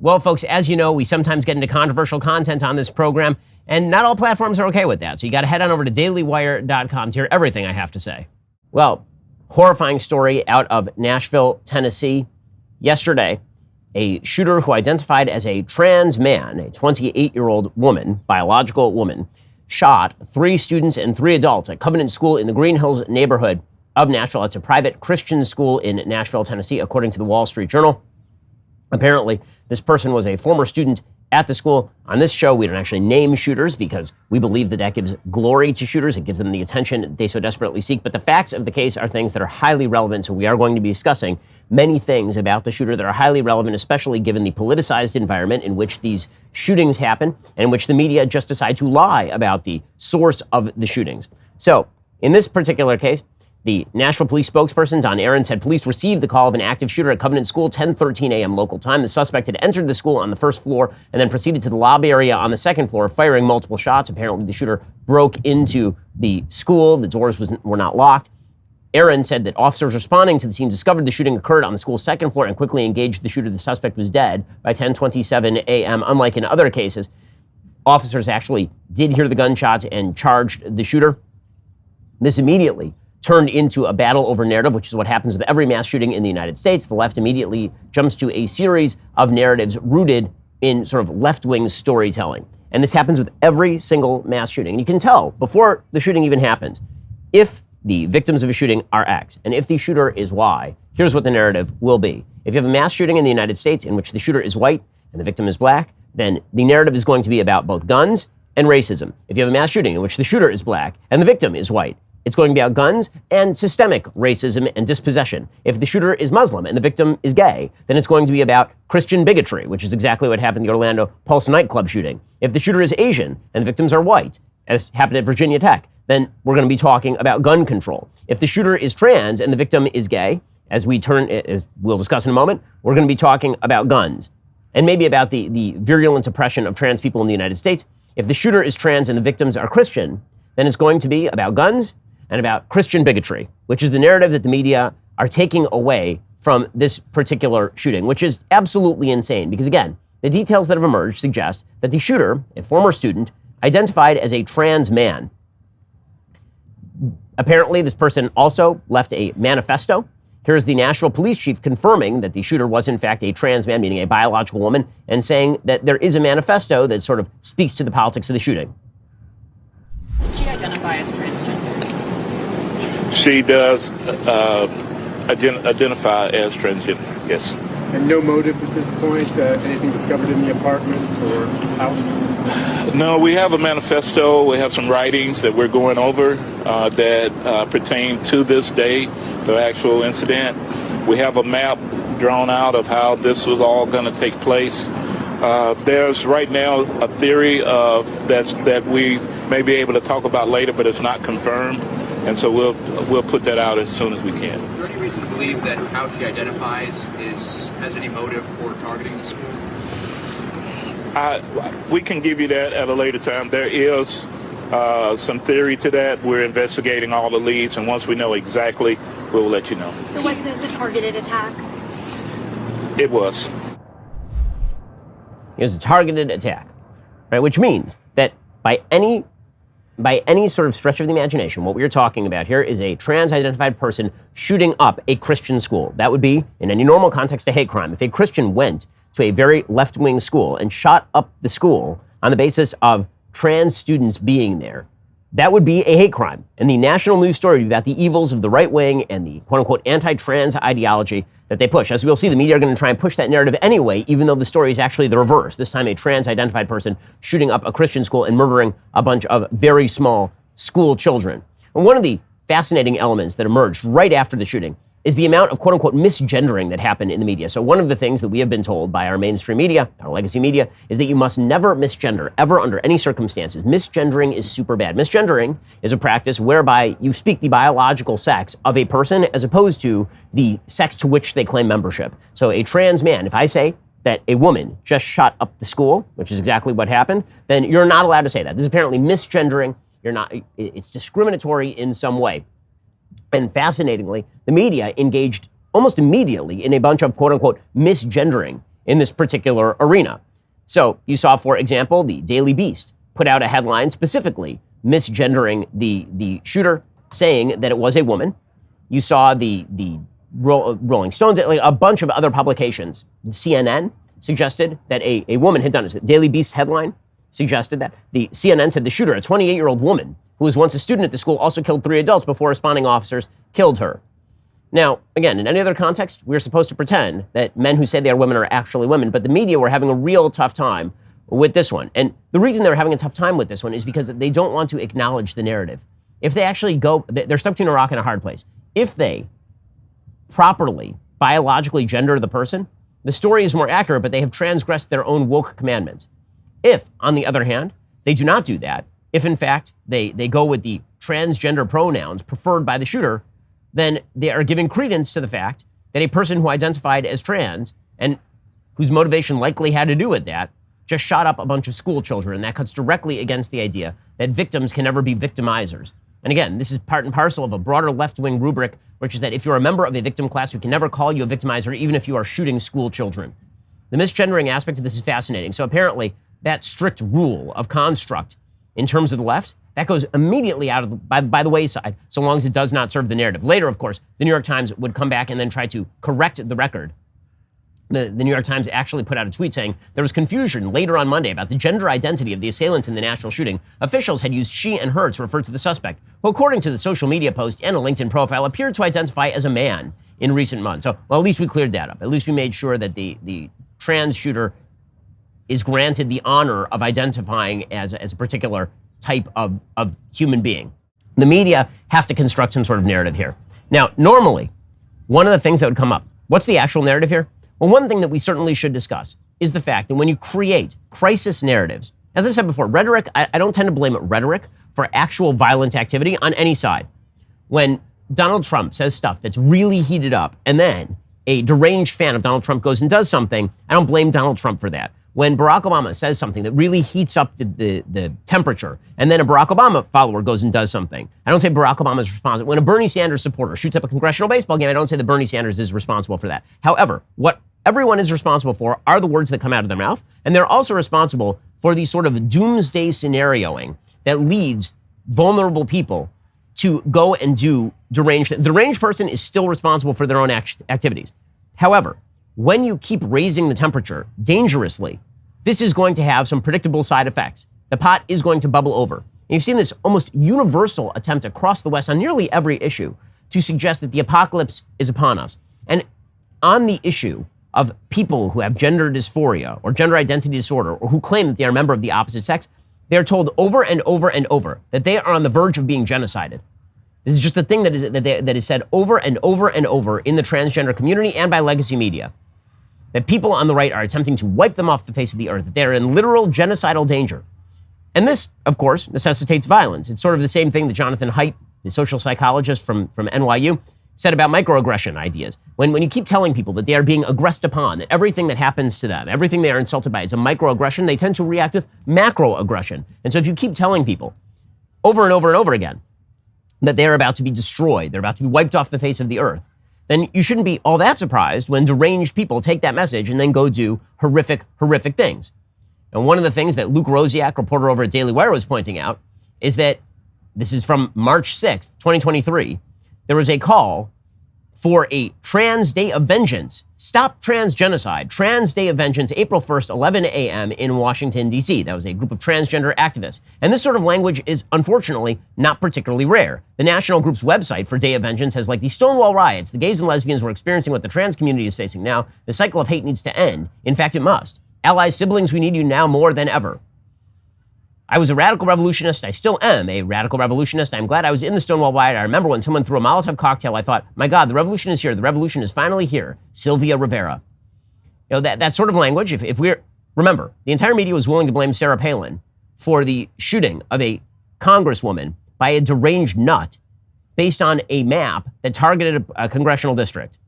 Well, folks, as you know, we sometimes get into controversial content on this program, and not all platforms are okay with that. So you got to head on over to DailyWire.com to hear everything I have to say. Well, horrifying story out of Nashville, Tennessee. Yesterday, a shooter who identified as a trans man, a 28-year-old woman, biological woman, shot 3 students and 3 adults at Covenant School in the Green Hills neighborhood of Nashville. It's a private Christian school in Nashville, Tennessee, according to the Wall Street Journal. Apparently, this person was a former student at the school. On this show, we don't actually name shooters because we believe that gives glory to shooters. It gives them the attention they so desperately seek. But the facts of the case are things that are highly relevant. So we are going to be discussing many things about the shooter that are highly relevant, especially given the politicized environment in which these shootings happen and in which the media just decide to lie about the source of the shootings. So in this particular case, the Nashville police spokesperson, Don Aaron, said police received the call of an active shooter at Covenant School, 10:13 a.m. local time. The suspect had entered the school on the first floor and then proceeded to the lobby area on the second floor, firing multiple shots. Apparently, the shooter broke into the school. The doors were not locked. Aaron said that officers responding to the scene discovered the shooting occurred on the school's second floor and quickly engaged the shooter. The suspect was dead by 10:27 a.m. Unlike in other cases, officers actually did hear the gunshots and charged the shooter. This immediately turned into a battle over narrative, which is what happens with every mass shooting in the United States. The left immediately jumps to a series of narratives rooted in sort of left-wing storytelling. And this happens with every single mass shooting. And you can tell before the shooting even happens, if the victims of a shooting are X and if the shooter is Y, here's what the narrative will be. If you have a mass shooting in the United States in which the shooter is white and the victim is black, then the narrative is going to be about both guns and racism. If you have a mass shooting in which the shooter is black and the victim is white, it's going to be about guns and systemic racism and dispossession. If the shooter is Muslim and the victim is gay, then it's going to be about Christian bigotry, which is exactly what happened in the Orlando Pulse nightclub shooting. If the shooter is Asian and the victims are white, as happened at Virginia Tech, then we're going to be talking about gun control. If the shooter is trans and the victim is gay, as we'll discuss in a moment, we're going to be talking about guns and maybe about the virulent oppression of trans people in the United States. If the shooter is trans and the victims are Christian, then it's going to be about guns and about Christian bigotry, which is the narrative that the media are taking away from this particular shooting, which is absolutely insane. Because again, the details that have emerged suggest that the shooter, a former student, identified as a trans man. Apparently, this person also left a manifesto. Here's the Nashville police chief confirming that the shooter was in fact a trans man, meaning a biological woman, and saying that there is a manifesto that sort of speaks to the politics of the shooting. Does she identify as transgender? She does identify as transgender, yes. And no motive at this point? Anything discovered in the apartment or house? No, we have a manifesto. We have some writings that we're going over that pertain to this day, the actual incident. We have a map drawn out of how this was all going to take place. There's right now a theory of that we may be able to talk about later, but it's not confirmed. And so we'll put that out as soon as we can. Is there any reason to believe that how she identifies has any motive for targeting the school? We can give you that at a later time. There is some theory to that. We're investigating all the leads, and once we know exactly, we'll let you know. So was this a targeted attack? It was. It was a targeted attack, right? Which means that by any sort of stretch of the imagination, what we are talking about here is a trans-identified person shooting up a Christian school. That would be, in any normal context, a hate crime. If a Christian went to a very left-wing school and shot up the school on the basis of trans students being there, that would be a hate crime. And the national news story would be about the evils of the right wing and the quote-unquote anti-trans ideology that they push. As we'll see, the media are going to try and push that narrative anyway, even though the story is actually the reverse. This time, a trans-identified person shooting up a Christian school and murdering a bunch of very small school children. And one of the fascinating elements that emerged right after the shooting is the amount of quote-unquote misgendering that happened in the media. So one of the things that we have been told by our mainstream media, our legacy media, is that you must never misgender, ever under any circumstances. Misgendering is super bad. Misgendering is a practice whereby you speak the biological sex of a person as opposed to the sex to which they claim membership. So a trans man, if I say that a woman just shot up the school, which is exactly what happened, then you're not allowed to say that. This is apparently misgendering. It's discriminatory in some way. And fascinatingly, the media engaged almost immediately in a bunch of quote-unquote misgendering in this particular arena. So you saw, for example, the Daily Beast put out a headline specifically misgendering the shooter, saying that it was a woman. You saw the Rolling Stones, like a bunch of other publications. CNN suggested that a woman had done it. Daily Beast headline suggested that. The CNN said the shooter, a 28-year-old woman who was once a student at the school, also killed 3 adults before responding officers killed her. Now, again, in any other context, we're supposed to pretend that men who say they are women are actually women, but the media were having a real tough time with this one. And the reason they're having a tough time with this one is because they don't want to acknowledge the narrative. If they actually they're stuck between a rock and a hard place. If they properly, biologically gender the person, the story is more accurate, but they have transgressed their own woke commandments. If, on the other hand, they do not do that, if in fact they go with the transgender pronouns preferred by the shooter, then they are giving credence to the fact that a person who identified as trans and whose motivation likely had to do with that just shot up a bunch of school children. And that cuts directly against the idea that victims can never be victimizers. And again, this is part and parcel of a broader left-wing rubric, which is that if you're a member of a victim class, we can never call you a victimizer, even if you are shooting school children. The misgendering aspect of this is fascinating. So apparently, that strict rule of construct in terms of the left, that goes immediately out of by the wayside, so long as it does not serve the narrative. Later, of course, the New York Times would come back and then try to correct the record. The New York Times actually put out a tweet saying there was confusion later on Monday about the gender identity of the assailant in the Nashville shooting. Officials had used she and her to refer to the suspect, who, according to the social media post and a LinkedIn profile, appeared to identify as a man in recent months. So, well, at least we cleared that up. At least we made sure that the trans shooter is granted the honor of identifying as a particular type of human being. The media have to construct some sort of narrative here. Now, normally, one of the things that would come up, what's the actual narrative here? Well, one thing that we certainly should discuss is the fact that when you create crisis narratives, as I said before, rhetoric, I don't tend to blame rhetoric for actual violent activity on any side. When Donald Trump says stuff that's really heated up, and then a deranged fan of Donald Trump goes and does something, I don't blame Donald Trump for that. When Barack Obama says something that really heats up the temperature, and then a Barack Obama follower goes and does something, I don't say Barack Obama is responsible. When a Bernie Sanders supporter shoots up a congressional baseball game, I don't say that Bernie Sanders is responsible for that. However, what everyone is responsible for are the words that come out of their mouth, and they're also responsible for the sort of doomsday scenarioing that leads vulnerable people to go and do deranged. The deranged person is still responsible for their own activities. However, when you keep raising the temperature dangerously, this is going to have some predictable side effects. The pot is going to bubble over. And you've seen this almost universal attempt across the West on nearly every issue to suggest that the apocalypse is upon us. And on the issue of people who have gender dysphoria or gender identity disorder or who claim that they are a member of the opposite sex, they are told over and over and over that they are on the verge of being genocided. This is just a thing that is said over and over and over in the transgender community and by legacy media. That people on the right are attempting to wipe them off the face of the earth, that they're in literal genocidal danger. And this, of course, necessitates violence. It's sort of the same thing that Jonathan Haidt, the social psychologist from NYU, said about microaggression ideas. When you keep telling people that they are being aggressed upon, that everything that happens to them, everything they are insulted by is a microaggression, they tend to react with macroaggression. And so if you keep telling people over and over and over again that they're about to be destroyed, they're about to be wiped off the face of the earth, then you shouldn't be all that surprised when deranged people take that message and then go do horrific, horrific things. And one of the things that Luke Rosiak, reporter over at DailyWire, was pointing out is that this is from March 6th, 2023. There was a call for a Trans Day of Vengeance. Stop Trans Genocide. Trans Day of Vengeance, April 1st, 11 a.m. in Washington, D.C. That was a group of transgender activists. And this sort of language is, unfortunately, not particularly rare. The national group's website for Day of Vengeance has, like, the Stonewall riots, the gays and lesbians were experiencing what the trans community is facing now. The cycle of hate needs to end. In fact, it must. Allies, siblings, we need you now more than ever. I was a radical revolutionist. I still am a radical revolutionist. I'm glad I was in the Stonewall riot. I remember when someone threw a Molotov cocktail, I thought, my God, the revolution is here. The revolution is finally here. Sylvia Rivera. You know, that sort of language, if we're, remember, the entire media was willing to blame Sarah Palin for the shooting of a congresswoman by a deranged nut based on a map that targeted a congressional district.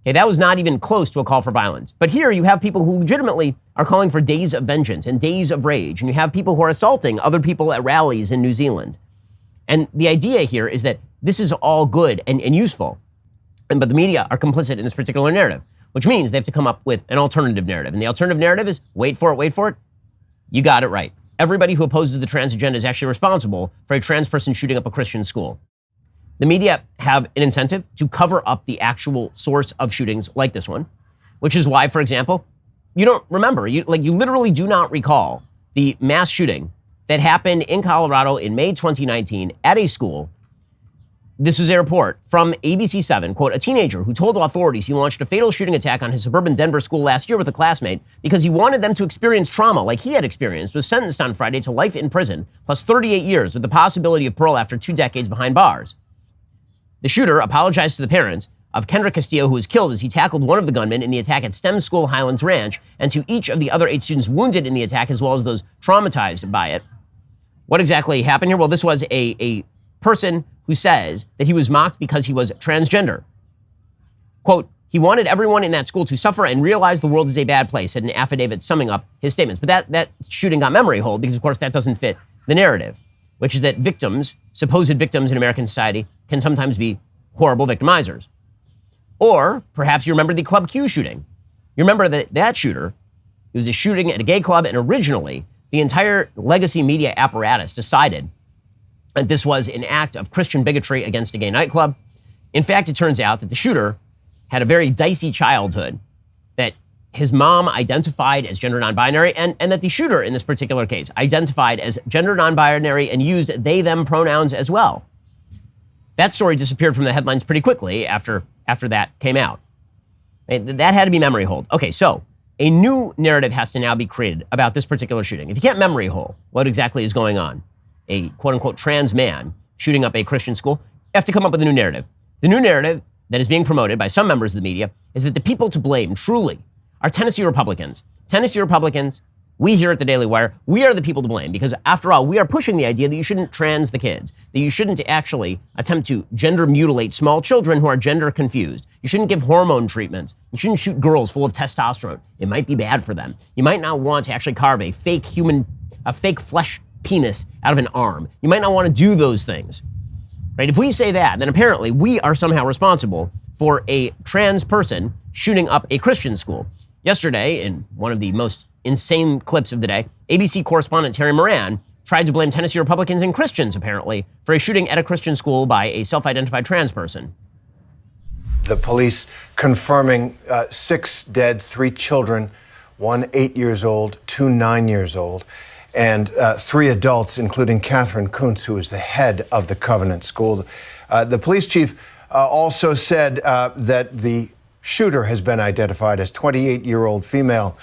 Okay, that was not even close to a call for violence. But here you have people who legitimately are calling for days of vengeance and days of rage. And you have people who are assaulting other people at rallies in New Zealand. And the idea here is that this is all good and useful. But the media are complicit in this particular narrative. which means they have to come up with an alternative narrative. And the alternative narrative is, wait for it. You got it right. Everybody who opposes the trans agenda is actually responsible for a trans person shooting up a Christian school. The media have an incentive to cover up the actual source of shootings like this one, which is why, for example, you don't remember, you literally do not recall the mass shooting that happened in Colorado in May 2019 at a school. This was a report from ABC7, quote, a teenager who told authorities he launched a fatal shooting attack on his suburban Denver school last year with a classmate because he wanted them to experience trauma like he had experienced, was sentenced on Friday to life in prison, plus 38 years with the possibility of parole after 2 decades behind bars. The shooter apologized to the parents of Kendrick Castillo, who was killed as he tackled one of the gunmen in the attack at STEM School Highlands Ranch, and to each of the other 8 students wounded in the attack, as well as those traumatized by it. What exactly happened here? Well, this was a person who says that he was mocked because he was transgender. Quote, he wanted everyone in that school to suffer and realize the world is a bad place, said an affidavit summing up his statements. But that shooting got memory hold because, of course, that doesn't fit the narrative, which is that victims, supposed victims in American society, can sometimes be horrible victimizers. Or perhaps you remember the Club Q shooting. You remember that shooter, it was a shooting at a gay club, and originally the entire legacy media apparatus decided that this was an act of Christian bigotry against a gay nightclub. In fact, it turns out that the shooter had a very dicey childhood, that his mom identified as gender non-binary, and that the shooter in this particular case identified as gender non-binary and used they, them pronouns as well. That story disappeared from the headlines pretty quickly after that came out. That had to be memory hold. Okay, so a new narrative has to now be created about this particular shooting. If you can't memory hold what exactly is going on, a quote-unquote trans man shooting up a Christian school, you have to come up with a new narrative. The new narrative that is being promoted by some members of the media is that the people to blame truly are Tennessee Republicans. Tennessee Republicans, we here at the Daily Wire, we are the people to blame because, after all, we are pushing the idea that you shouldn't trans the kids, that you shouldn't actually attempt to gender mutilate small children who are gender confused. You shouldn't give hormone treatments. You shouldn't shoot girls full of testosterone. It might be bad for them. You might not want to actually carve a fake flesh penis out of an arm. You might not want to do those things. Right? If we say that, then apparently we are somehow responsible for a trans person shooting up a Christian school. Yesterday, in one of the most insane clips of the day, ABC correspondent Terry Moran tried to blame Tennessee Republicans and Christians, apparently, for a shooting at a Christian school by a self-identified trans person. The police confirming 6 dead, 3 children, 1 8 years old, 2 9 years old, and 3 adults, including Catherine Kuntz, who is the head of the Covenant School. The police chief also said that the shooter has been identified as 28-year-old female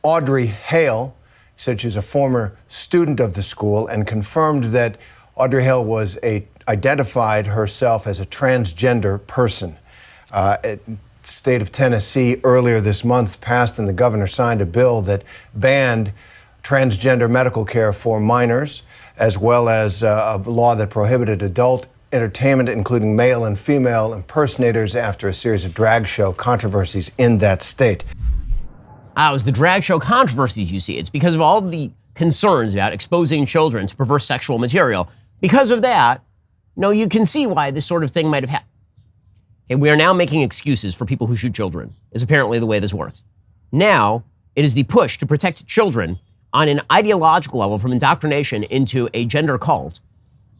Audrey Hale. He said she's a former student of the school and confirmed that Audrey Hale was identified herself as a transgender person. The state of Tennessee earlier this month passed and the governor signed a bill that banned transgender medical care for minors, as well as a law that prohibited adult entertainment, including male and female impersonators, after a series of drag show controversies in that state. It was the drag show controversies, you see. It's because of all the concerns about exposing children to perverse sexual material. Because of that, you can see why this sort of thing might have happened. Okay, we are now making excuses for people who shoot children, is apparently the way this works. Now, it is the push to protect children on an ideological level from indoctrination into a gender cult.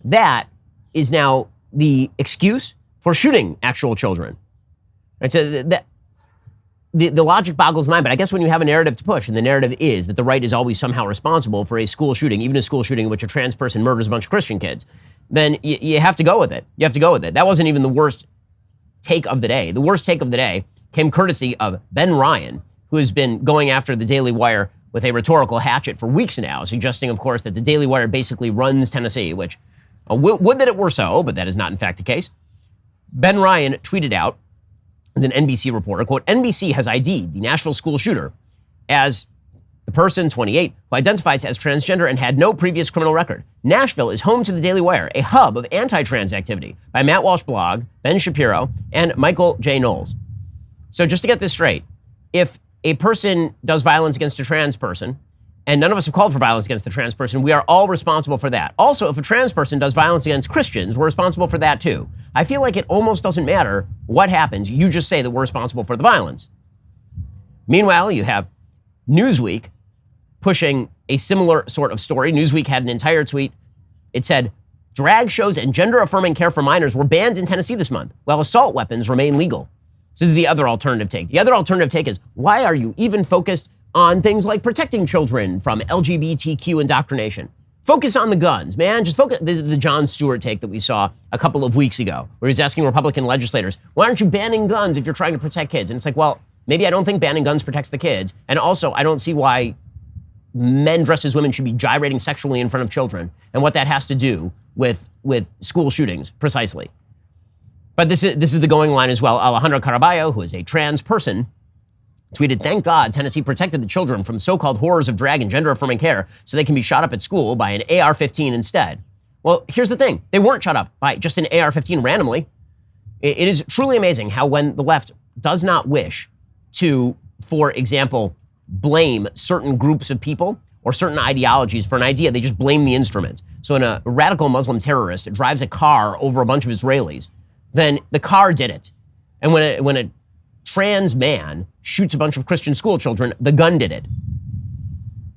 That is now the excuse for shooting actual children. Right? So the logic boggles the mind, but I guess when you have a narrative to push, and the narrative is that the right is always somehow responsible for a school shooting, even a school shooting in which a trans person murders a bunch of Christian kids, then you have to go with it. You have to go with it. That wasn't even the worst take of the day. The worst take of the day came courtesy of Ben Ryan, who has been going after the Daily Wire with a rhetorical hatchet for weeks now, suggesting, of course, that the Daily Wire basically runs Tennessee, which would that it were so, but that is not in fact the case. Ben Ryan tweeted out, as an NBC reporter, quote, NBC has ID'd the Nashville school shooter as the person, 28, who identifies as transgender and had no previous criminal record. Nashville is home to the Daily Wire, a hub of anti-trans activity by Matt Walsh Blog, Ben Shapiro, and Michael J. Knowles. So just to get this straight, if a person does violence against a trans person, and none of us have called for violence against the trans person, we are all responsible for that. Also, if a trans person does violence against Christians, we're responsible for that too. I feel like it almost doesn't matter what happens. You just say that we're responsible for the violence. Meanwhile, you have Newsweek pushing a similar sort of story. Newsweek had an entire tweet. It said, drag shows and gender-affirming care for minors were banned in Tennessee this month, while assault weapons remain legal. This is the other alternative take. The other alternative take is, why are you even focused on things like protecting children from LGBTQ indoctrination? Focus on the guns, man. Just focus. This is the Jon Stewart take that we saw a couple of weeks ago, where he's asking Republican legislators, why aren't you banning guns if you're trying to protect kids? And it's like, well, maybe I don't think banning guns protects the kids. And also, I don't see why men dressed as women should be gyrating sexually in front of children and what that has to do with school shootings, precisely. But this is the going line as well. Alejandro Caraballo, who is a trans person, tweeted, thank God Tennessee protected the children from so-called horrors of drag and gender-affirming care so they can be shot up at school by an AR-15 instead. Well, here's the thing. They weren't shot up by just an AR-15 randomly. It is truly amazing how when the left does not wish to, for example, blame certain groups of people or certain ideologies for an idea, they just blame the instrument. So when a radical Muslim terrorist drives a car over a bunch of Israelis, then the car did it. And when a trans man shoots a bunch of Christian school children, the gun did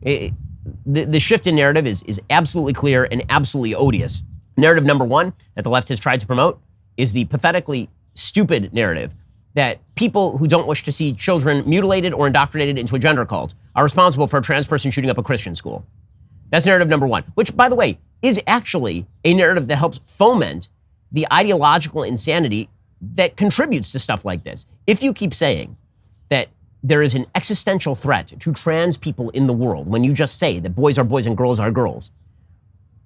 it. The shift in narrative is absolutely clear and absolutely odious. Narrative number one that the left has tried to promote is the pathetically stupid narrative that people who don't wish to see children mutilated or indoctrinated into a gender cult are responsible for a trans person shooting up a Christian school. That's narrative number one, which, by the way, is actually a narrative that helps foment the ideological insanity that contributes to stuff like this. If you keep saying that there is an existential threat to trans people in the world when you just say that boys are boys and girls are girls,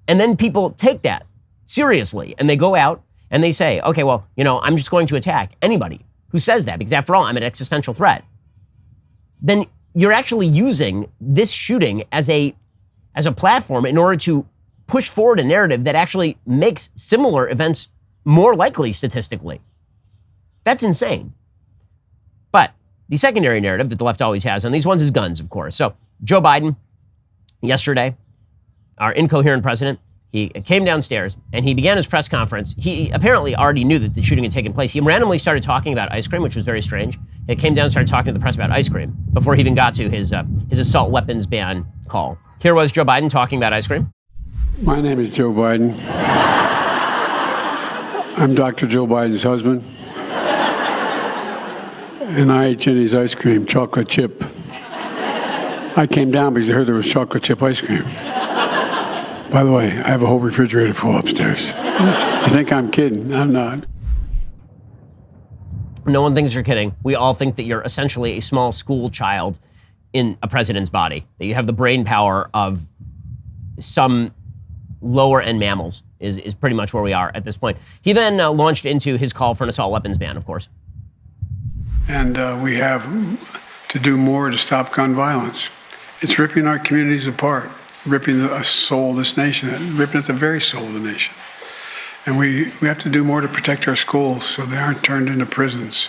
and then people take that seriously and they go out and they say, okay, well, I'm just going to attack anybody who says that because after all, I'm an existential threat, then you're actually using this shooting as a platform in order to push forward a narrative that actually makes similar events more likely statistically. That's insane. But the secondary narrative that the left always has on these ones is guns, of course. So Joe Biden, yesterday, our incoherent president, he came downstairs and he began his press conference. He apparently already knew that the shooting had taken place. He randomly started talking about ice cream, which was very strange. He came down and started talking to the press about ice cream before he even got to his assault weapons ban call. Here was Joe Biden talking about ice cream. My name is Joe Biden. I'm Dr. Joe Biden's husband. And I ate Jenny's ice cream, chocolate chip. I came down because I heard there was chocolate chip ice cream. By the way, I have a whole refrigerator full upstairs. You think I'm kidding? I'm not. No one thinks you're kidding. We all think that you're essentially a small school child in a president's body, that you have the brain power of some lower end mammals is pretty much where we are at this point. He then launched into his call for an assault weapons ban, of course. And we have to do more to stop gun violence. It's ripping our communities apart, ripping the soul of this nation, ripping at the very soul of the nation. And we have to do more to protect our schools so they aren't turned into prisons.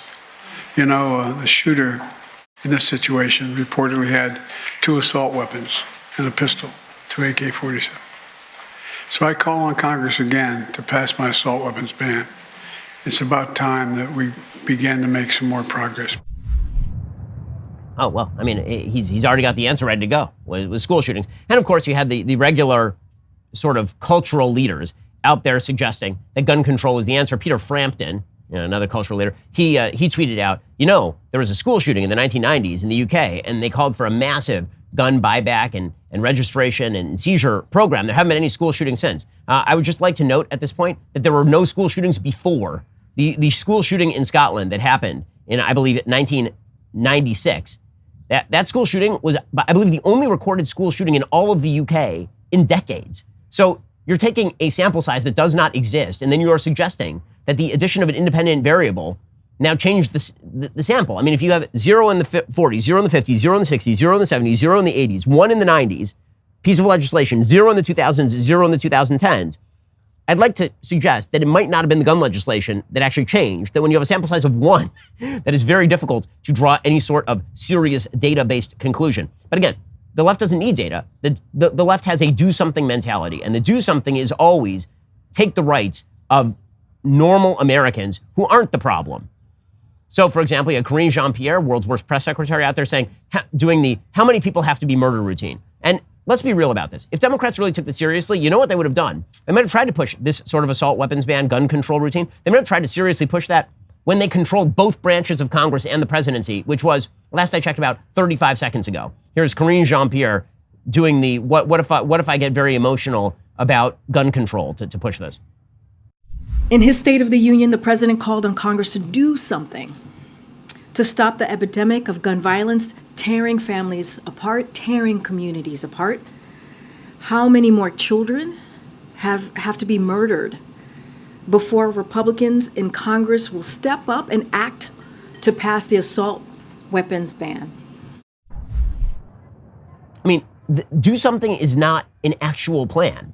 The shooter in this situation reportedly had 2 assault weapons and a pistol, 2 AK-47. So I call on Congress again to pass my assault weapons ban. It's about time that we began to make some more progress. Oh, well, I mean, he's already got the answer ready to go with school shootings. And of course, you had the regular sort of cultural leaders out there suggesting that gun control is the answer. Peter Frampton, another cultural leader, he tweeted out, there was a school shooting in the 1990s in the UK, and they called for a massive gun buyback and registration and seizure program. There haven't been any school shootings since. I would just like to note at this point that there were no school shootings before. The school shooting in Scotland that happened in, I believe, 1996, that school shooting was, I believe, the only recorded school shooting in all of the UK in decades. So you're taking a sample size that does not exist, and then you are suggesting that the addition of an independent variable now changed the sample. I mean, if you have 0 in the 40s, 0 in the 50s, 0 in the 60s, 0 in the 70s, 0 in the 80s, 1 in the 90s, piece of legislation, 0 in the 2000s, 0 in the 2010s, I'd like to suggest that it might not have been the gun legislation that actually changed, that when you have a sample size of 1, that is very difficult to draw any sort of serious data-based conclusion. But again, the left doesn't need data. The left has a do-something mentality, and the do-something is always take the rights of normal Americans who aren't the problem. So, for example, you had Karine Jean-Pierre, world's worst press secretary, out there saying, doing the how many people have to be murdered routine. And let's be real about this. If Democrats really took this seriously, you know what they would have done? They might have tried to push this sort of assault weapons ban, gun control routine. They might have tried to seriously push that when they controlled both branches of Congress and the presidency, which was, last I checked, about 35 seconds ago. Here's Karine Jean-Pierre doing the what if I get very emotional about gun control to push this. In his State of the Union, the president called on Congress to do something to stop the epidemic of gun violence, tearing families apart, tearing communities apart. How many more children have to be murdered before Republicans in Congress will step up and act to pass the assault weapons ban? I mean, do something is not an actual plan.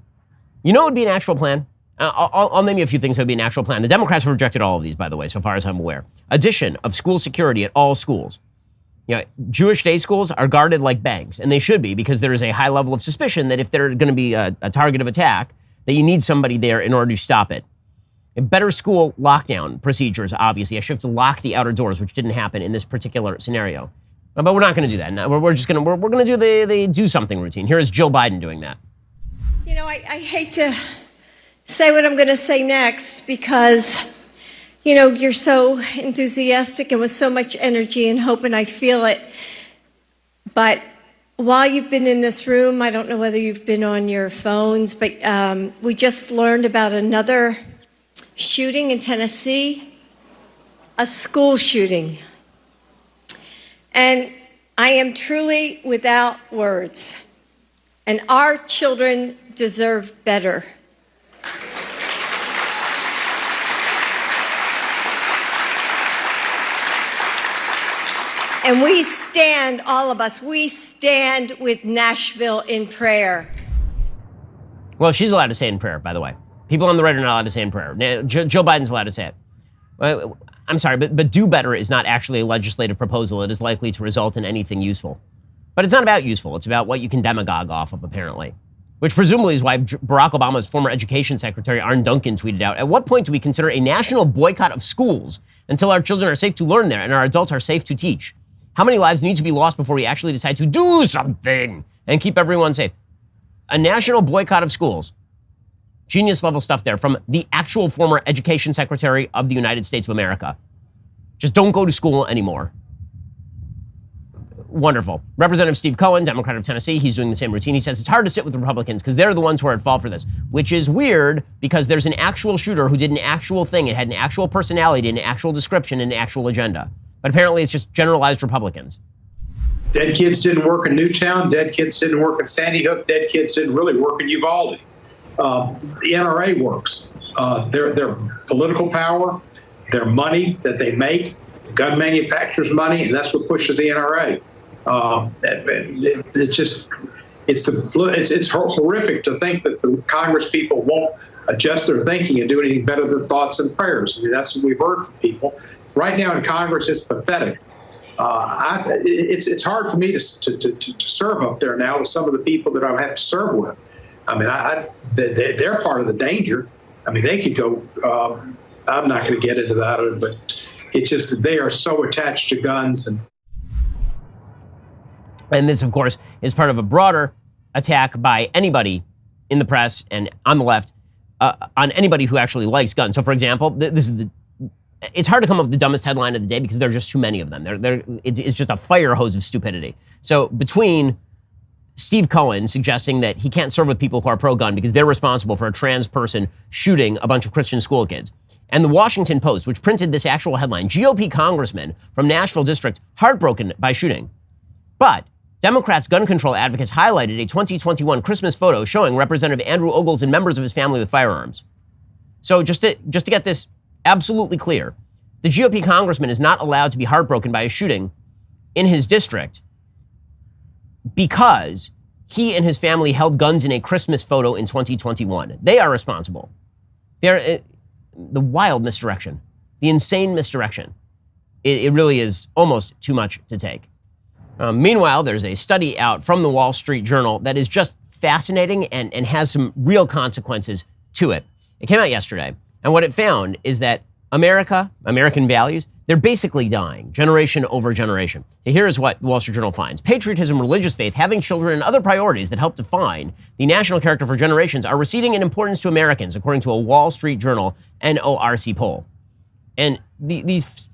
You know what would be an actual plan? I'll name you a few things that would be an actual plan. The Democrats have rejected all of these, by the way, so far as I'm aware. Addition of school security at all schools. You know, Jewish day schools are guarded like banks, and they should be, because there is a high level of suspicion that if they're going to be a target of attack, that you need somebody there in order to stop it. And better school lockdown procedures, obviously. I should have to lock the outer doors, which didn't happen in this particular scenario. But we're not going to do that. No, we're going to do the do something routine. Here is Jill Biden doing that. You know, I hate to say what I'm going to say next because, you know, you're so enthusiastic and with so much energy and hope, and I feel it. But while you've been in this room, I don't know whether you've been on your phones, but we just learned about another shooting in Tennessee, a school shooting. And I am truly without words. And our children deserve better. And we stand, all of us, we stand with Nashville in prayer. Well, she's allowed to say it in prayer, by the way. People on the right are not allowed to say it in prayer. Joe Biden's allowed to say it. I'm sorry, but do better is not actually a legislative proposal. It is likely to result in anything useful. But it's not about useful. It's about what you can demagogue off of, apparently. Which presumably is why Barack Obama's former education secretary, Arne Duncan, tweeted out, "At what point do we consider a national boycott of schools until our children are safe to learn there and our adults are safe to teach? How many lives need to be lost before we actually decide to do something and keep everyone safe?" A national boycott of schools. Genius level stuff there from the actual former education secretary of the United States of America. Just don't go to school anymore. Wonderful. Representative Steve Cohen, Democrat of Tennessee, he's doing the same routine. He says it's hard to sit with Republicans because they're the ones who are at fault for this, which is weird because there's an actual shooter who did an actual thing. It had an actual personality, an actual description, and an actual agenda. But apparently it's just generalized Republicans. Dead kids didn't work in Newtown. Dead kids didn't work in Sandy Hook. Dead kids didn't really work in Uvalde. The NRA works. Their political power, their money that they make, the gun manufacturers' money, and that's what pushes the NRA. It's horrific to think that the Congress people won't adjust their thinking and do anything better than thoughts and prayers. I mean, that's what we've heard from people. Right now in Congress, it's pathetic. It's hard for me to serve up there now with some of the people that I have to serve with. I mean, they're part of the danger. I mean, they could go. I'm not going to get into that, but it's just that they are so attached to guns. And this, of course, is part of a broader attack by anybody in the press and on the left on anybody who actually likes guns. So, for example, it's hard to come up with the dumbest headline of the day because there are just too many of them. It's just a fire hose of stupidity. So between Steve Cohen suggesting that he can't serve with people who are pro-gun because they're responsible for a trans person shooting a bunch of Christian school kids, and the Washington Post, which printed this actual headline, GOP congressman from Nashville district heartbroken by shooting. But Democrats' gun control advocates highlighted a 2021 Christmas photo showing Representative Andrew Ogles and members of his family with firearms. So just to get this absolutely clear, the GOP congressman is not allowed to be heartbroken by a shooting in his district because he and his family held guns in a Christmas photo in 2021. They are responsible. They're the wild misdirection, the insane misdirection. It really is almost too much to take. Meanwhile, there's a study out from the Wall Street Journal that is just fascinating and has some real consequences to it. It came out yesterday, and what it found is that American values, They're basically dying, generation over generation. So here is what the Wall Street Journal finds. Patriotism, religious faith, having children, and other priorities that help define the national character for generations are receding in importance to Americans, according to a Wall Street Journal NORC poll. And these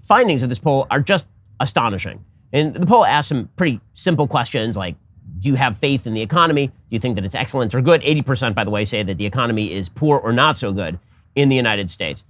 findings of this poll are just astonishing. And the poll asks some pretty simple questions like, do you have faith in the economy? Do you think that it's excellent or good? 80%, by the way, say that the economy is poor or not so good in the United States.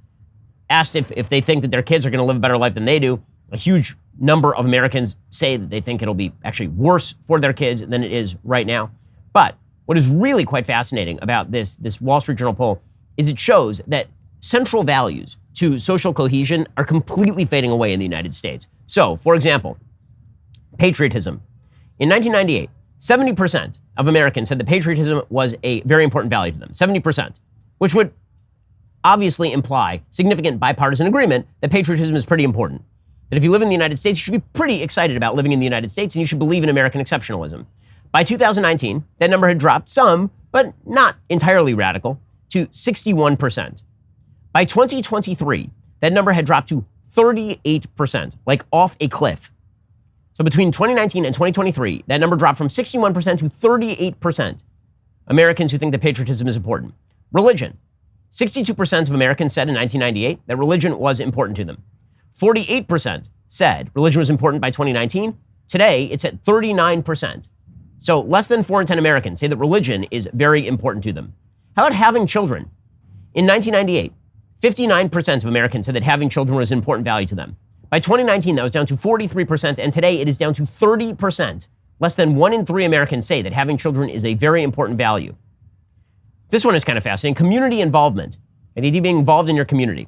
Asked if they think that their kids are going to live a better life than they do, a huge number of Americans say that they think it'll be actually worse for their kids than it is right now. But what is really quite fascinating about this Wall Street Journal poll is it shows that central values to social cohesion are completely fading away in the United States. So, for example, patriotism. In 1998, 70% of Americans said that patriotism was a very important value to them. 70%, which would obviously imply significant bipartisan agreement that patriotism is pretty important. That if you live in the United States, you should be pretty excited about living in the United States and you should believe in American exceptionalism. By 2019, that number had dropped some, but not entirely radical, to 61%. By 2023, that number had dropped to 38%, like off a cliff. So between 2019 and 2023, that number dropped from 61% to 38%. Americans who think that patriotism is important. Religion. 62% of Americans said in 1998 that religion was important to them. 48% said religion was important by 2019. Today, it's at 39%. So less than 4 in 10 Americans say that religion is very important to them. How about having children? In 1998, 59% of Americans said that having children was an important value to them. By 2019, that was down to 43%, and today it is down to 30%. Less than 1 in 3 Americans say that having children is a very important value. This one is kind of fascinating. Community involvement. The idea of being involved in your community.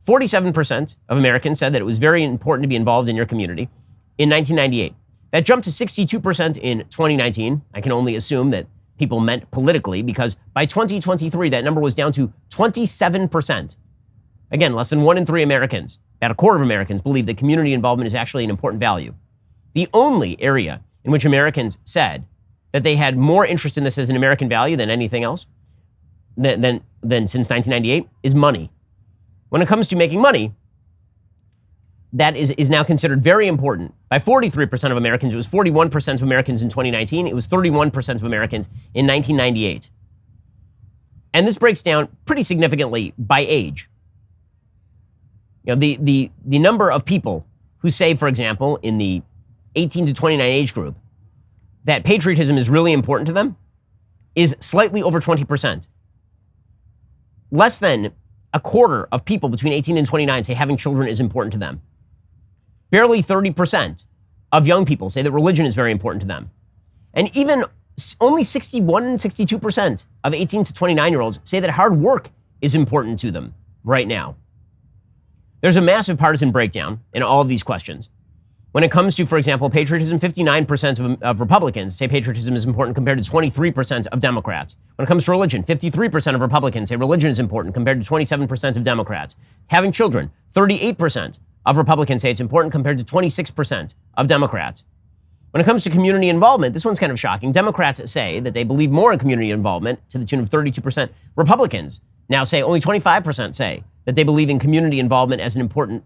47% of Americans said that it was very important to be involved in your community in 1998. That jumped to 62% in 2019. I can only assume that people meant politically because by 2023, that number was down to 27%. Again, less than 1 in 3 Americans, about a quarter of Americans, believe that community involvement is actually an important value. The only area in which Americans said that they had more interest in this as an American value than anything else, than since 1998, is money. When it comes to making money, that is now considered very important. By 43% of Americans, it was 41% of Americans in 2019. It was 31% of Americans in 1998. And this breaks down pretty significantly by age. You know, the number of people who say, for example, in the 18 to 29 age group, that patriotism is really important to them is slightly over 20%. Less than a quarter of people between 18 and 29 say having children is important to them. Barely 30% of young people say that religion is very important to them. And even only 61 and 62% of 18 to 29-year-olds say that hard work is important to them right now. There's a massive partisan breakdown in all of these questions. When it comes to, for example, patriotism, 59% of Republicans say patriotism is important compared to 23% of Democrats. When it comes to religion, 53% of Republicans say religion is important compared to 27% of Democrats. Having children, 38% of Republicans say it's important compared to 26% of Democrats. When it comes to community involvement, this one's kind of shocking. Democrats say that they believe more in community involvement to the tune of 32%. Republicans now say only 25% say that they believe in community involvement as an important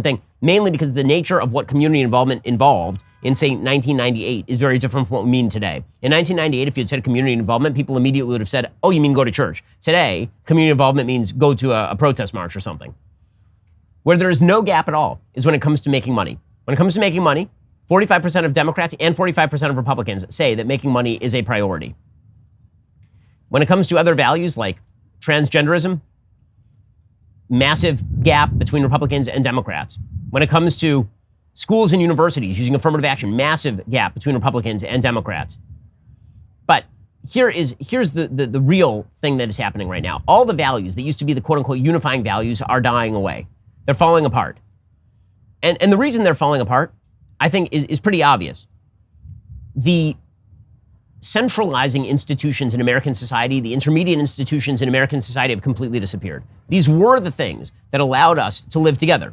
thing, mainly because the nature of what community involvement involved in, say, 1998 is very different from what we mean today. In 1998, if you had said community involvement, people immediately would have said, oh, you mean go to church. Today, community involvement means go to a protest march or something. Where there is no gap at all is when it comes to making money. When it comes to making money, 45% of Democrats and 45% of Republicans say that making money is a priority. When it comes to other values like transgenderism, massive gap between Republicans and Democrats. When it comes to schools and universities using affirmative action, massive gap between Republicans and Democrats. But here's the real thing that is happening right now. All the values that used to be the quote-unquote unifying values are dying away. They're falling apart. And the reason they're falling apart, I think, is pretty obvious. The centralizing institutions in American society, the intermediate institutions in American society have completely disappeared. These were the things that allowed us to live together.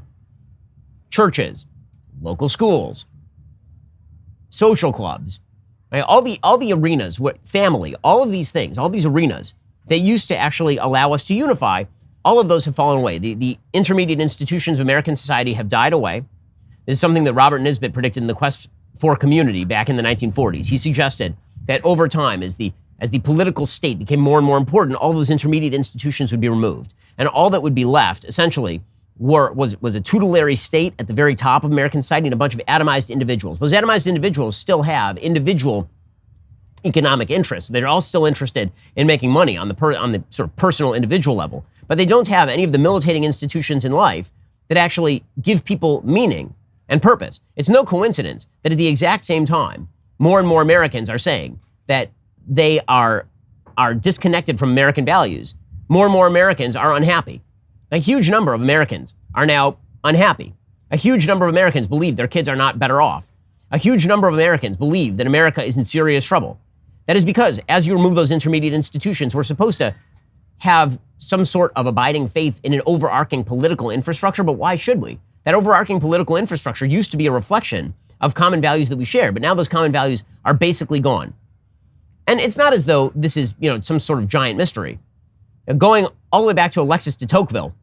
Churches, local schools, social clubs, right? all the arenas, family, all of these things, all these arenas that used to actually allow us to unify all of those have fallen away. The intermediate institutions of American society have died away. This is something that Robert Nisbet predicted in The Quest for Community back in the 1940s. He suggested that over time, as the political state became more and more important, all those intermediate institutions would be removed. And all that would be left, essentially, was a tutelary state at the very top of American society and a bunch of atomized individuals. Those atomized individuals still have individual economic interests. They're all still interested in making money on the sort of personal individual level, but they don't have any of the militating institutions in life that actually give people meaning and purpose. It's no coincidence that at the exact same time, more and more Americans are saying that they are disconnected from American values. More and more Americans are unhappy. A huge number of Americans are now unhappy. A huge number of Americans believe their kids are not better off. A huge number of Americans believe that America is in serious trouble. That is because as you remove those intermediate institutions, we're supposed to have some sort of abiding faith in an overarching political infrastructure, but why should we? That overarching political infrastructure used to be a reflection of common values that we share, but now those common values are basically gone. And it's not as though this is, some sort of giant mystery. Going all the way back to Alexis de Tocqueville,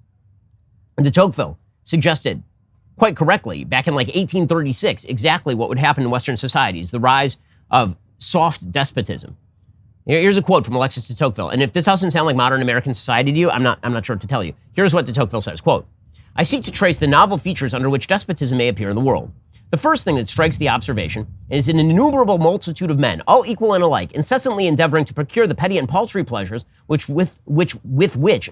suggested quite correctly back in like 1836 exactly what would happen in Western societies, the rise of soft despotism. Here's a quote from Alexis de Tocqueville. And if this doesn't sound like modern American society to you, I'm not sure what to tell you. Here's what de Tocqueville says, quote, "I seek to trace the novel features under which despotism may appear in the world. The first thing that strikes the observation is an innumerable multitude of men, all equal and alike, incessantly endeavoring to procure the petty and paltry pleasures with which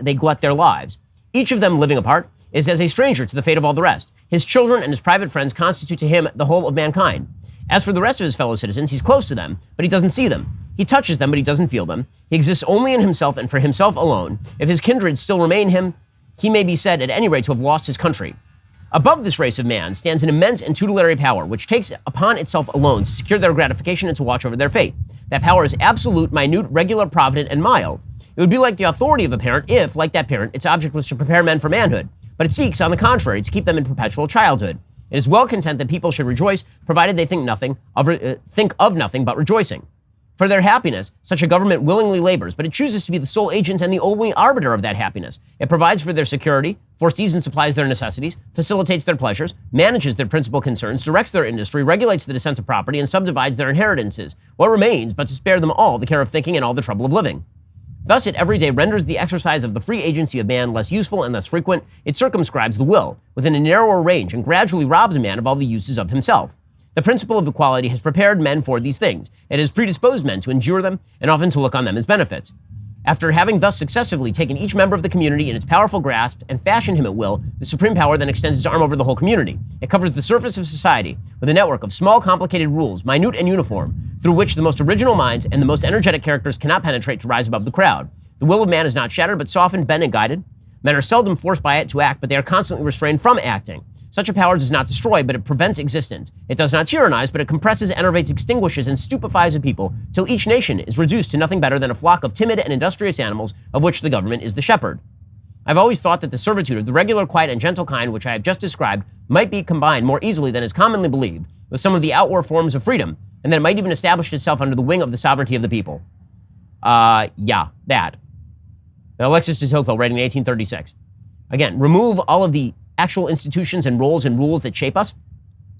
they glut their lives. Each of them living apart is as a stranger to the fate of all the rest. His children and his private friends constitute to him the whole of mankind. As for the rest of his fellow citizens, he's close to them, but he doesn't see them. He touches them, but he doesn't feel them. He exists only in himself and for himself alone. If his kindred still remain him, he may be said at any rate to have lost his country. Above this race of man stands an immense and tutelary power, which takes upon itself alone to secure their gratification and to watch over their fate. That power is absolute, minute, regular, provident, and mild. It would be like the authority of a parent if, like that parent, its object was to prepare men for manhood. But it seeks, on the contrary, to keep them in perpetual childhood. It is well content that people should rejoice, provided they think of nothing but rejoicing. For their happiness, such a government willingly labors, but it chooses to be the sole agent and the only arbiter of that happiness. It provides for their security, foresees and supplies their necessities, facilitates their pleasures, manages their principal concerns, directs their industry, regulates the descent of property, and subdivides their inheritances. What remains but to spare them all the care of thinking and all the trouble of living? Thus, it every day renders the exercise of the free agency of man less useful and less frequent. It circumscribes the will within a narrower range and gradually robs a man of all the uses of himself. The principle of equality has prepared men for these things. It has predisposed men to endure them and often to look on them as benefits. After having thus successively taken each member of the community in its powerful grasp and fashioned him at will, the supreme power then extends its arm over the whole community. It covers the surface of society with a network of small, complicated rules, minute and uniform, through which the most original minds and the most energetic characters cannot penetrate to rise above the crowd. The will of man is not shattered, but softened, bent, and guided. Men are seldom forced by it to act, but they are constantly restrained from acting. Such a power does not destroy, but it prevents existence. It does not tyrannize, but it compresses, enervates, extinguishes, and stupefies a people till each nation is reduced to nothing better than a flock of timid and industrious animals of which the government is the shepherd. I've always thought that the servitude of the regular, quiet, and gentle kind which I have just described might be combined more easily than is commonly believed with some of the outward forms of freedom, and that it might even establish itself under the wing of the sovereignty of the people. That. Alexis de Tocqueville, writing in 1836. Again, remove all of the actual institutions and roles and rules that shape us,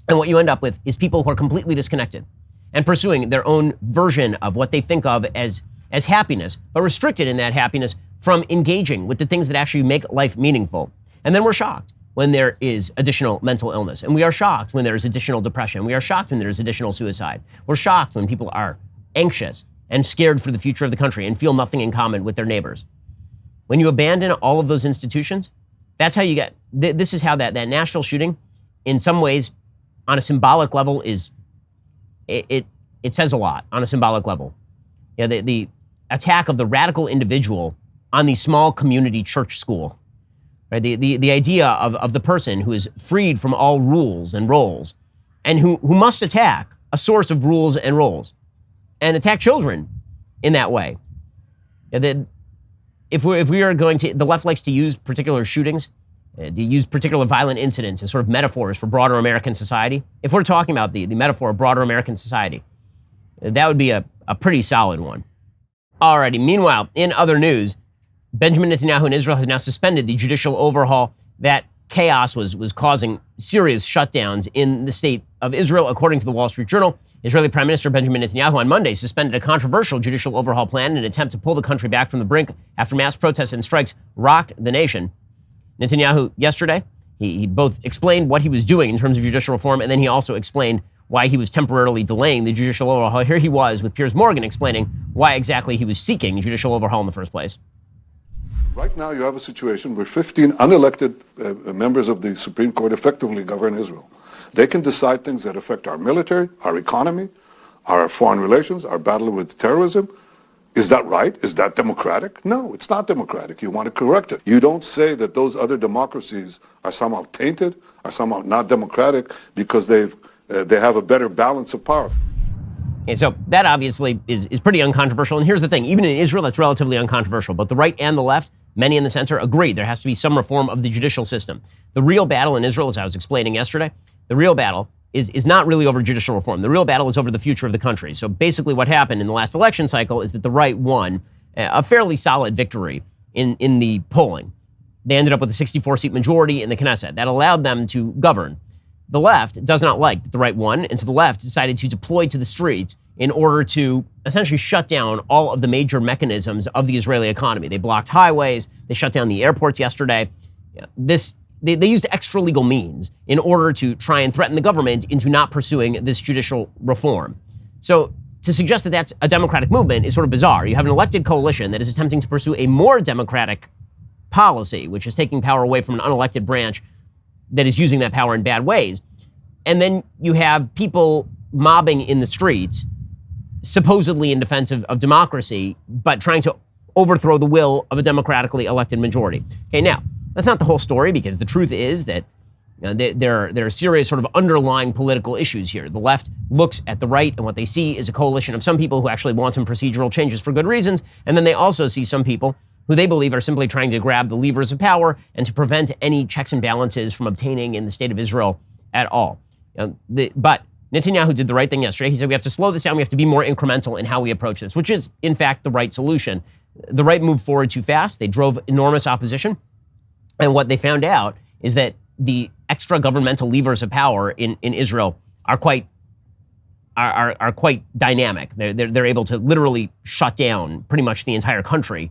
and what you end up with is people who are completely disconnected and pursuing their own version of what they think of as happiness, but restricted in that happiness from engaging with the things that actually make life meaningful. And then we're shocked when there is additional mental illness, and we are shocked when there is additional depression. We are shocked when there is additional suicide. We're shocked when people are anxious and scared for the future of the country and feel nothing in common with their neighbors. When you abandon all of those institutions, that's how you get, this is how that national shooting, in some ways, on a symbolic level, it says a lot on a symbolic level. The attack of the radical individual on the small community church school, right? The idea of the person who is freed from all rules and roles, and who must attack a source of rules and roles, and attack children in that way. If we are going to, the left likes to use particular shootings, to use particular violent incidents as sort of metaphors for broader American society. If we're talking about the metaphor of broader American society, that would be a pretty solid one. Alrighty, meanwhile, in other news, Benjamin Netanyahu in Israel has now suspended the judicial overhaul. That chaos was causing serious shutdowns in the state of Israel, according to the Wall Street Journal. Israeli Prime Minister Benjamin Netanyahu on Monday suspended a controversial judicial overhaul plan in an attempt to pull the country back from the brink after mass protests and strikes rocked the nation. Netanyahu yesterday, he both explained what he was doing in terms of judicial reform, and then he also explained why he was temporarily delaying the judicial overhaul. Here he was with Piers Morgan explaining why exactly he was seeking judicial overhaul in the first place. Right now, you have a situation where 15 unelected members of the Supreme Court effectively govern Israel. They can decide things that affect our military, our economy, our foreign relations, our battle with terrorism. Is that right? Is that democratic? No, it's not democratic. You want to correct it. You don't say that those other democracies are somehow tainted, are somehow not democratic because they have a better balance of power. And so that obviously is pretty uncontroversial. And here's the thing, even in Israel, that's relatively uncontroversial. But the right and the left, many in the center, agree there has to be some reform of the judicial system. The real battle in Israel, as I was explaining yesterday, the real battle is not really over judicial reform. The real battle is over the future of the country. So basically what happened in the last election cycle is that the right won a fairly solid victory in the polling. They ended up with a 64-seat majority in the Knesset. That allowed them to govern. The left does not like that the right won, and so the left decided to deploy to the streets in order to essentially shut down all of the major mechanisms of the Israeli economy. They blocked highways, they shut down the airports yesterday. They used extra legal means in order to try and threaten the government into not pursuing this judicial reform. So to suggest that that's a democratic movement is sort of bizarre. You have an elected coalition that is attempting to pursue a more democratic policy, which is taking power away from an unelected branch that is using that power in bad ways. And then you have people mobbing in the streets, supposedly in defense of democracy, but trying to overthrow the will of a democratically elected majority. Okay, now, that's not the whole story, because the truth is that there are serious sort of underlying political issues here. The left looks at the right, and what they see is a coalition of some people who actually want some procedural changes for good reasons, and then they also see some people who they believe are simply trying to grab the levers of power and to prevent any checks and balances from obtaining in the state of Israel at all. But Netanyahu did the right thing yesterday. He said we have to slow this down. We have to be more incremental in how we approach this, which is, in fact, the right solution. The right moved forward too fast. They drove enormous opposition. And what they found out is that the extra governmental levers of power in Israel are quite dynamic. They're able to literally shut down pretty much the entire country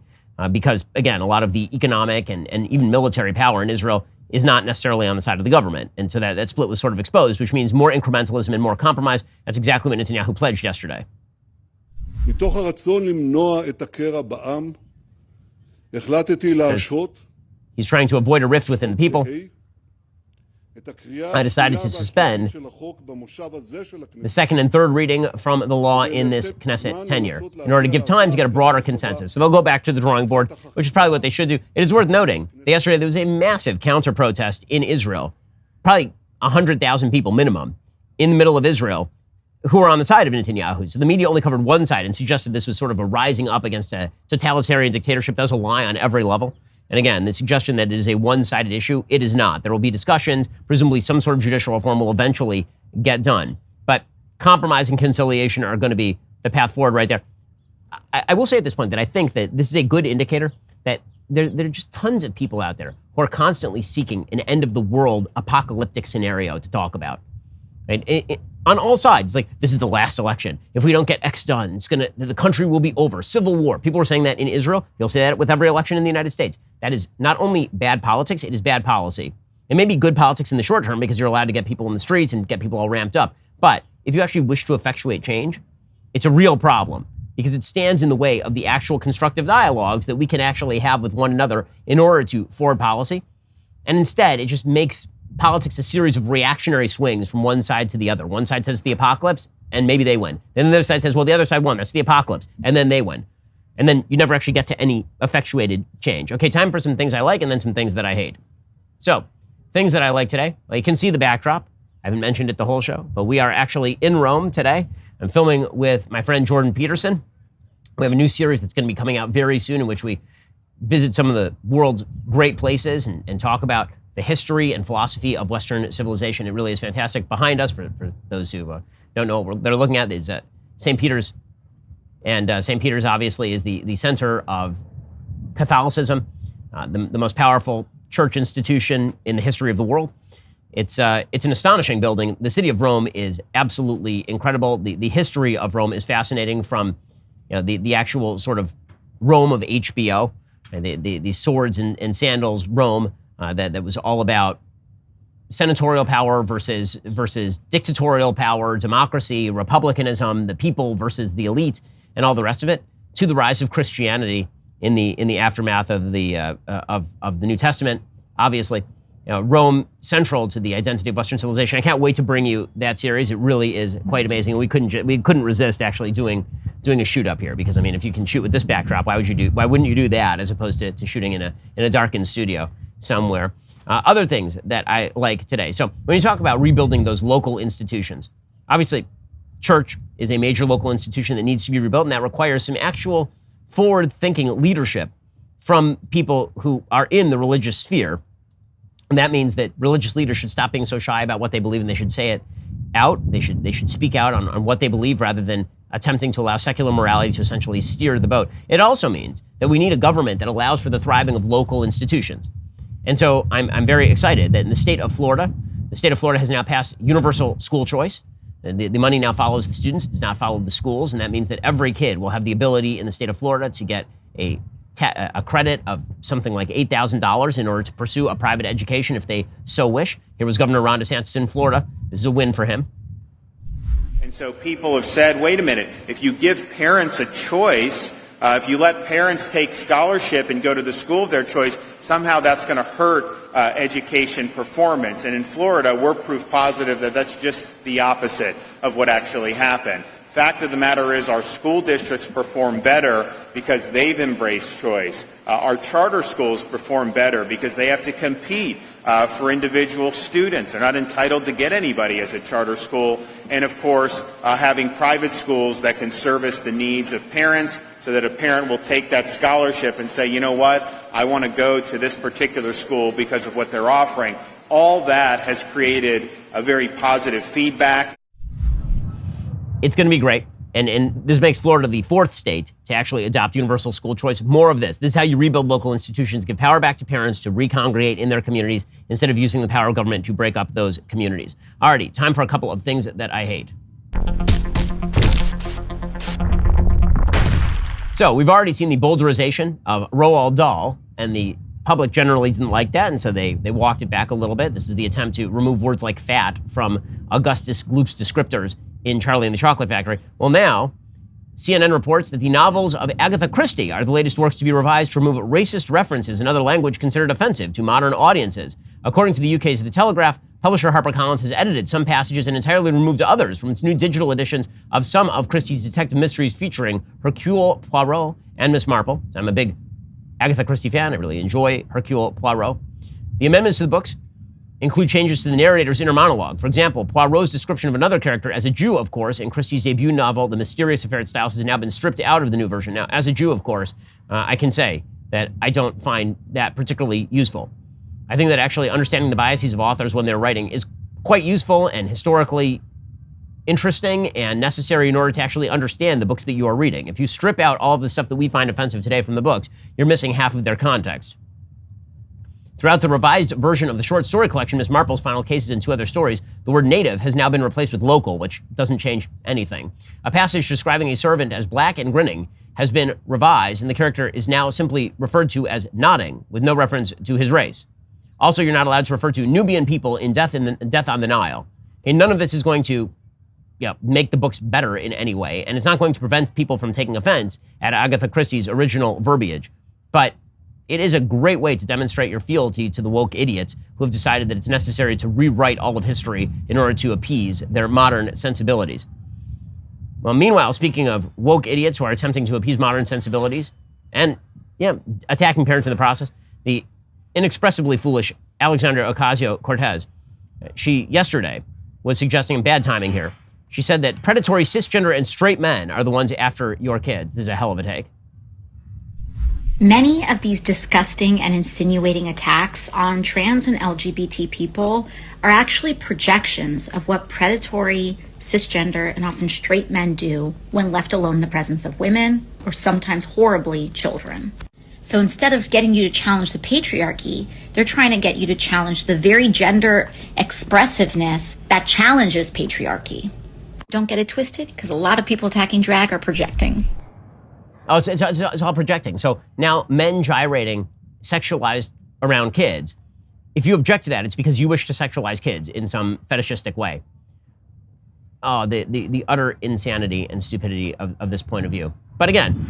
because, again, a lot of the economic and even military power in Israel is not necessarily on the side of the government. And so that split was sort of exposed, which means more incrementalism and more compromise. That's exactly what Netanyahu pledged yesterday. מתוך הרצון למנוע את הקרע בעם, החלטתי להשהות. He's trying to avoid a rift within the people. I decided to suspend the second and third reading from the law in this Knesset tenure in order to give time to get a broader consensus. So they'll go back to the drawing board, which is probably what they should do. It is worth noting that yesterday there was a massive counter-protest in Israel, probably 100,000 people minimum, in the middle of Israel, who were on the side of Netanyahu. So the media only covered one side and suggested this was sort of a rising up against a totalitarian dictatorship. That was a lie on every level. And again, the suggestion that it is a one-sided issue, it is not. There will be discussions. Presumably some sort of judicial reform will eventually get done. But compromise and conciliation are going to be the path forward right there. I will say at this point that I think that this is a good indicator that there are just tons of people out there who are constantly seeking an end-of-the-world apocalyptic scenario to talk about. Right? On all sides, like, this is the last election. If we don't get X done, the country will be over. Civil war. People are saying that in Israel. You'll say that with every election in the United States. That is not only bad politics, it is bad policy. It may be good politics in the short term because you're allowed to get people in the streets and get people all ramped up. But if you actually wish to effectuate change, it's a real problem because it stands in the way of the actual constructive dialogues that we can actually have with one another in order to forward policy. And instead, it just makes politics a series of reactionary swings from one side to the other. One side says the apocalypse, and maybe they win. Then the other side says, well, the other side won. That's the apocalypse. And then they win. And then you never actually get to any effectuated change. Okay, time for some things I like and then some things that I hate. So, things that I like today. Well, you can see the backdrop. I haven't mentioned it the whole show, but we are actually in Rome today. I'm filming with my friend Jordan Peterson. We have a new series that's going to be coming out very soon in which we visit some of the world's great places and talk about the history and philosophy of Western civilization. It really is fantastic. Behind us, for those who don't know what they're looking at, is St. Peter's. And St. Peter's obviously is the center of Catholicism, the most powerful church institution in the history of the world. It's an astonishing building. The city of Rome is absolutely incredible. The history of Rome is fascinating, from the actual sort of Rome of HBO, the swords and sandals Rome that was all about senatorial power versus dictatorial power, democracy, republicanism, the people versus the elite, and all the rest of it, to the rise of Christianity in the aftermath of the New Testament. Obviously, Rome central to the identity of Western civilization. I can't wait to bring you that series. It really is quite amazing. We couldn't resist actually doing a shoot up here, because I mean, if you can shoot with this backdrop, why wouldn't you do that as opposed to shooting in a darkened studio somewhere? Other things that I like today. So when you talk about rebuilding those local institutions, obviously, church is a major local institution that needs to be rebuilt, and that requires some actual forward-thinking leadership from people who are in the religious sphere. And that means that religious leaders should stop being so shy about what they believe, and they should say it out. They should speak out on what they believe, rather than attempting to allow secular morality to essentially steer the boat. It also means that we need a government that allows for the thriving of local institutions. And so I'm very excited that in the state of Florida has now passed universal school choice. The money now follows the students, it does not follow the schools, and that means that every kid will have the ability in the state of Florida to get a credit of something like $8,000 in order to pursue a private education if they so wish. Here was Governor Ron DeSantis in Florida. This is a win for him. And so people have said, wait a minute, if you give parents a choice, if you let parents take scholarship and go to the school of their choice, somehow that's going to hurt education performance. And in Florida, we're proof positive that that's just the opposite of what actually happened. Fact of the matter is, our school districts perform better because they've embraced choice. Our charter schools perform better because they have to compete for individual students. They're not entitled to get anybody as a charter school. And of course, having private schools that can service the needs of parents, so that a parent will take that scholarship and say, you know what, I want to go to this particular school because of what they're offering. All that has created a very positive feedback. It's going to be great. And this makes Florida the fourth state to actually adopt universal school choice. More of this. This is how you rebuild local institutions, give power back to parents to recongregate in their communities instead of using the power of government to break up those communities. Alrighty, time for a couple of things that I hate. So we've already seen the boulderization of Roald Dahl, and the public generally didn't like that, and so they walked it back a little bit. This is the attempt to remove words like fat from Augustus Gloop's descriptors in Charlie and the Chocolate Factory. Well, now, CNN reports that the novels of Agatha Christie are the latest works to be revised to remove racist references and other language considered offensive to modern audiences. According to the UK's The Telegraph, publisher HarperCollins has edited some passages and entirely removed others from its new digital editions of some of Christie's detective mysteries featuring Hercule Poirot and Miss Marple. I'm a big Agatha Christie fan. I really enjoy Hercule Poirot. The amendments to the books include changes to the narrator's inner monologue. For example, Poirot's description of another character as a Jew, of course, in Christie's debut novel, The Mysterious Affair at Styles, has now been stripped out of the new version. Now, as a Jew, of course, I can say that I don't find that particularly useful. I think that actually understanding the biases of authors when they're writing is quite useful and historically interesting and necessary in order to actually understand the books that you are reading. If you strip out all of the stuff that we find offensive today from the books, you're missing half of their context. Throughout the revised version of the short story collection, Miss Marple's Final Cases and Two Other Stories, the word native has now been replaced with local, which doesn't change anything. A passage describing a servant as black and grinning has been revised, and the character is now simply referred to as nodding, with no reference to his race. Also, you're not allowed to refer to Nubian people in Death on the Nile. Okay, none of this is going to make the books better in any way, and it's not going to prevent people from taking offense at Agatha Christie's original verbiage. But it is a great way to demonstrate your fealty to the woke idiots who have decided that it's necessary to rewrite all of history in order to appease their modern sensibilities. Well, meanwhile, speaking of woke idiots who are attempting to appease modern sensibilities and, attacking parents in the process, the inexpressibly foolish Alexandria Ocasio-Cortez, she yesterday was suggesting bad timing here. She said that predatory cisgender and straight men are the ones after your kids. This is a hell of a take. Many of these disgusting and insinuating attacks on trans and LGBT people are actually projections of what predatory, cisgender, and often straight men do when left alone in the presence of women, or sometimes horribly children. So instead of getting you to challenge the patriarchy, they're trying to get you to challenge the very gender expressiveness that challenges patriarchy. Don't get it twisted, because a lot of people attacking drag are projecting. Oh, it's all projecting. So now men gyrating sexualized around kids, if you object to that, it's because you wish to sexualize kids in some fetishistic way. Oh, the utter insanity and stupidity of this point of view. But again,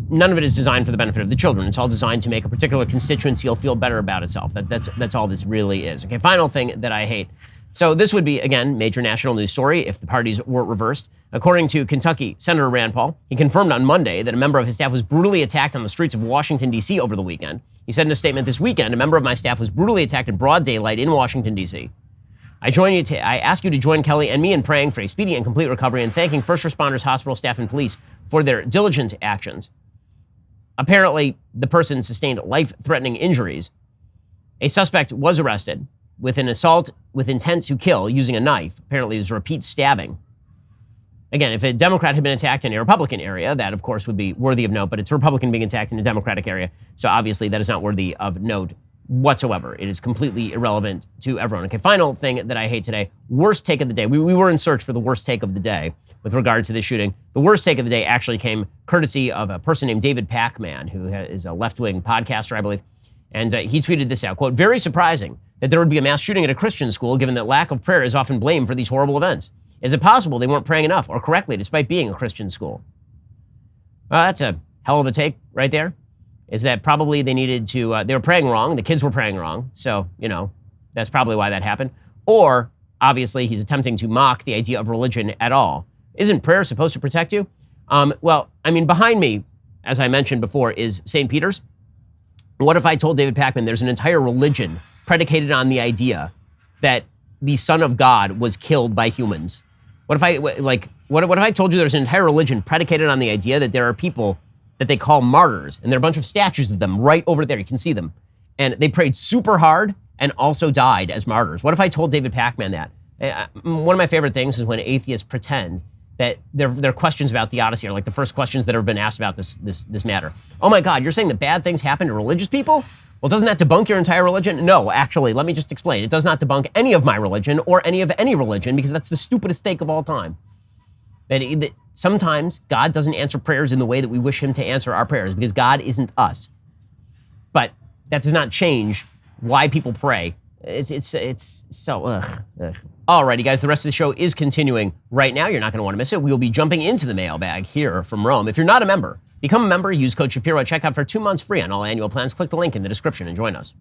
none of it is designed for the benefit of the children. It's all designed to make a particular constituency feel better about itself. That's all this really is. Okay, final thing that I hate. So this would be, again, major national news story if the parties were reversed. According to Kentucky Senator Rand Paul, he confirmed on Monday that a member of his staff was brutally attacked on the streets of Washington, D.C. over the weekend. He said in a statement, "This weekend, a member of my staff was brutally attacked in broad daylight in Washington, D.C. I ask you to join Kelly and me in praying for a speedy and complete recovery and thanking first responders, hospital staff, and police for their diligent actions." Apparently, the person sustained life-threatening injuries. A suspect was arrested with an assault with intent to kill using a knife. Apparently, it was repeat stabbing. Again, if a Democrat had been attacked in a Republican area, that, of course, would be worthy of note, but it's a Republican being attacked in a Democratic area, so obviously that is not worthy of note whatsoever. It is completely irrelevant to everyone. Okay, final thing that I hate today, worst take of the day. We were in search for the worst take of the day with regard to this shooting. The worst take of the day actually came courtesy of a person named David Pacman, who is a left-wing podcaster, I believe, and he tweeted this out, quote, "Very surprising that there would be a mass shooting at a Christian school, given that lack of prayer is often blamed for these horrible events. Is it possible they weren't praying enough or correctly despite being a Christian school?" Well, that's a hell of a take right there. Is that probably they needed to, they were praying wrong, the kids were praying wrong, so, that's probably why that happened. Or, obviously, he's attempting to mock the idea of religion at all. Isn't prayer supposed to protect you? Behind me, as I mentioned before, is St. Peter's. What if I told David Pacman there's an entire religion predicated on the idea that the Son of God was killed by humans? What if I told you there's an entire religion predicated on the idea that there are people that they call martyrs, and there are a bunch of statues of them right over there, you can see them, and they prayed super hard and also died as martyrs? What if I told David Pacman that? One of my favorite things is when atheists pretend that their questions about theodicy are like the first questions that have been asked about this matter. Oh my God, you're saying that bad things happen to religious people? Well, doesn't that debunk your entire religion? No, actually, let me just explain. It does not debunk any of my religion or any of any religion, because that's the stupidest take of all time. That sometimes God doesn't answer prayers in the way that we wish him to answer our prayers, because God isn't us. But that does not change why people pray. It's so, ugh. Alrighty, guys, the rest of the show is continuing right now. You're not going to want to miss it. We will be jumping into the mailbag here from Rome. If you're not a member, become a member, use code Shapiro at checkout for 2 months free on all annual plans. Click the link in the description and join us.